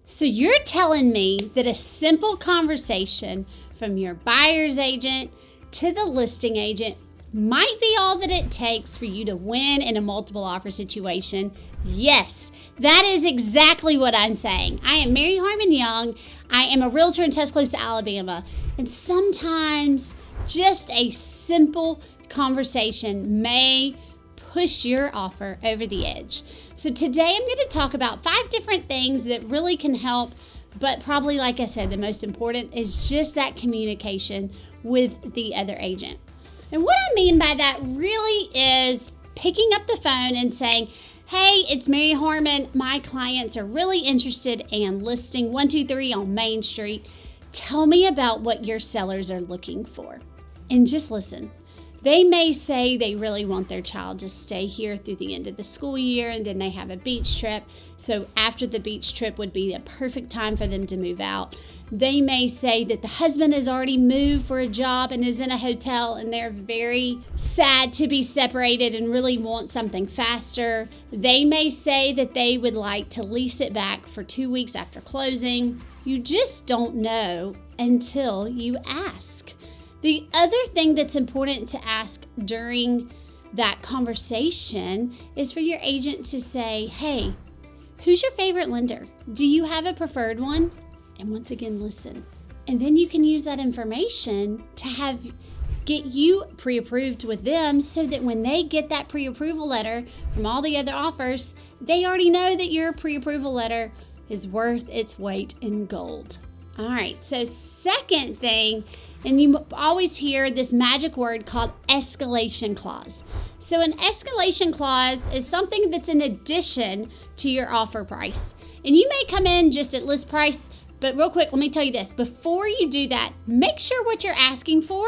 So you're telling me that a simple conversation from your buyer's agent to the listing agent might be all that it takes for you to win in a multiple offer situation? Yes, that is exactly what I'm saying. I am Mary Harmon Young. I am a realtor in Tuscaloosa, Alabama. And sometimes just a simple conversation may push your offer over the edge. So today I'm going to talk about 5 different things that really can help, but probably, like I said, the most important is just that communication with the other agent. And what I mean by that really is picking up the phone and saying, hey, it's Mary Harmon. My clients are really interested in listing 123 on Main Street. Tell me about what your sellers are looking for. And just listen. They may say they really want their child to stay here through the end of the school year, and then they have a beach trip. So after the beach trip would be a perfect time for them to move out. They may say that the husband has already moved for a job and is in a hotel, and they're very sad to be separated and really want something faster. They may say that they would like to lease it back for 2 weeks after closing. You just don't know until you ask. The other thing that's important to ask during that conversation is for your agent to say, hey, who's your favorite lender? Do you have a preferred one? And once again, listen. And then you can use that information to get you pre-approved with them so that when they get that pre-approval letter from all the other offers, they already know that your pre-approval letter is worth its weight in gold. All right, so second thing, and you always hear this magic word called escalation clause. So an escalation clause is something that's in addition to your offer price. And you may come in just at list price, but real quick, let me tell you this. Before you do that, make sure what you're asking for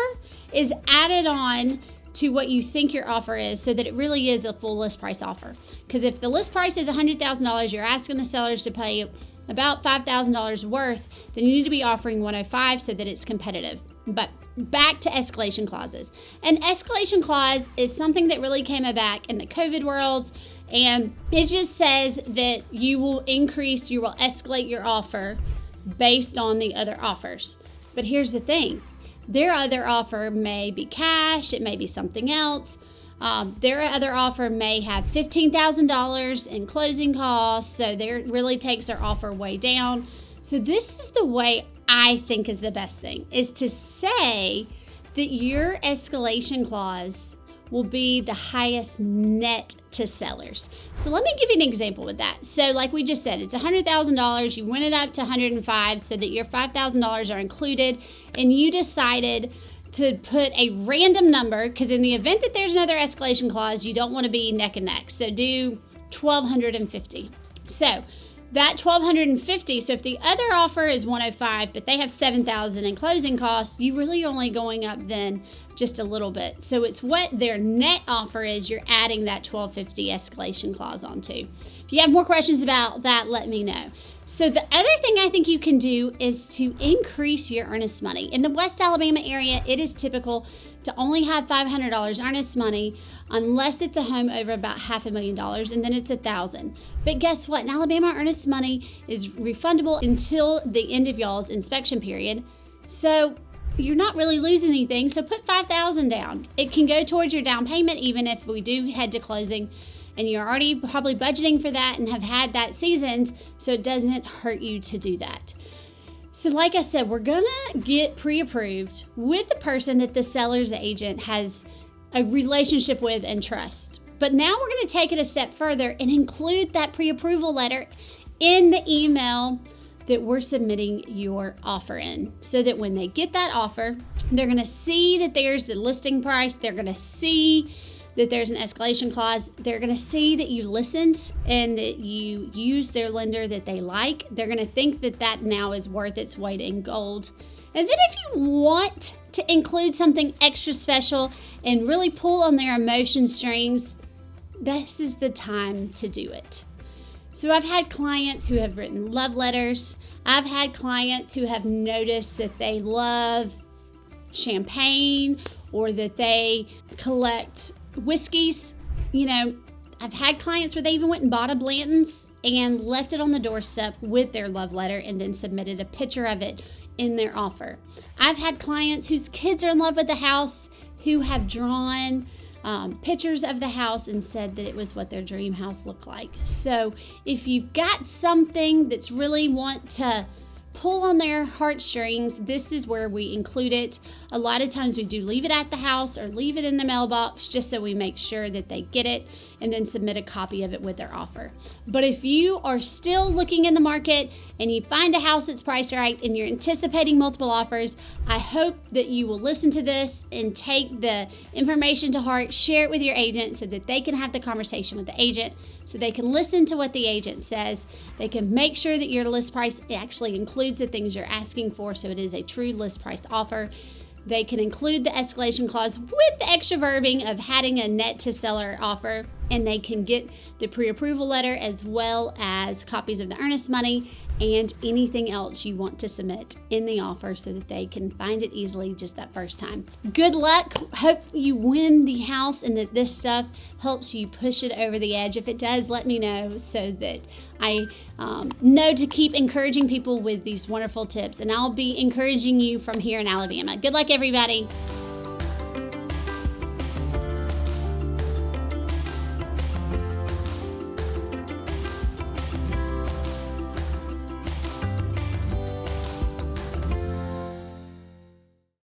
is added on to what you think your offer is so that it really is a full list price offer. Because if the list price is $100,000, you're asking the sellers to pay about $5,000 worth, then you need to be offering 105 so that it's competitive. But back to escalation clauses. An escalation clause is something that really came back in the COVID world, and it just says that you will escalate your offer based on the other offers. But here's the thing. Their other offer may be cash, it may be something else. Their other offer may have $15,000 in closing costs, so that really takes their offer way down. So this is the way I think is the best thing, is to say that your escalation clause will be the highest net to sellers. So let me give you an example with that. So like we just said, it's $100,000. You went it up to $105 so that your $5,000 are included, and you decided to put a random number, because in the event that there's another escalation clause, you don't want to be neck and neck. So do $1,250. So that $1,250, so if the other offer is $105, but they have $7,000 in closing costs, you really only going up then just a little bit. So it's what their net offer is, you're adding that $1,250 escalation clause onto. If you have more questions about that, let me know. So the other thing I think you can do is to increase your earnest money. In the West Alabama area, it is typical to only have $500 earnest money unless it's a home over about $500,000, and then it's $1,000. But guess what? In Alabama, earnest money is refundable until the end of y'all's inspection period. So you're not really losing anything. So put $5,000 down. It can go towards your down payment even if we do head to closing, and you're already probably budgeting for that and have had that seasoned, so it doesn't hurt you to do that. So like I said, we're gonna get pre-approved with the person that the seller's agent has a relationship with and trust. But now we're gonna take it a step further and include that pre-approval letter in the email that we're submitting your offer in, so that when they get that offer, they're gonna see that there's the listing price, they're gonna see that there's an escalation clause, they're gonna see that you listened and that you used their lender that they like. They're gonna think that that now is worth its weight in gold. And then if you want to include something extra special and really pull on their emotion strings, this is the time to do it. So I've had clients who have written love letters. I've had clients who have noticed that they love champagne or that they collect whiskeys. You know, I've had clients where they even went and bought a Blanton's and left it on the doorstep with their love letter and then submitted a picture of it in their offer. I've had clients whose kids are in love with the house who have drawn pictures of the house and said that it was what their dream house looked like. So if you've got something that's really want to pull on their heartstrings, this is where we include it. A lot of times we do leave it at the house or leave it in the mailbox just so we make sure that they get it and then submit a copy of it with their offer. But if you are still looking in the market and you find a house that's priced right and you're anticipating multiple offers, I hope that you will listen to this and take the information to heart, share it with your agent so that they can have the conversation with the agent, so they can listen to what the agent says. They can make sure that your list price actually includes the things you're asking for, so it is a true list price offer. They can include the escalation clause with the extra verbing of having a net to seller offer, and they can get the pre-approval letter as well as copies of the earnest money and anything else you want to submit in the offer so that they can find it easily just that first time. Good luck. Hope you win the house and that this stuff helps you push it over the edge. If it does, let me know so that I know to keep encouraging people with these wonderful tips. And I'll be encouraging you from here in Alabama. Good luck, everybody.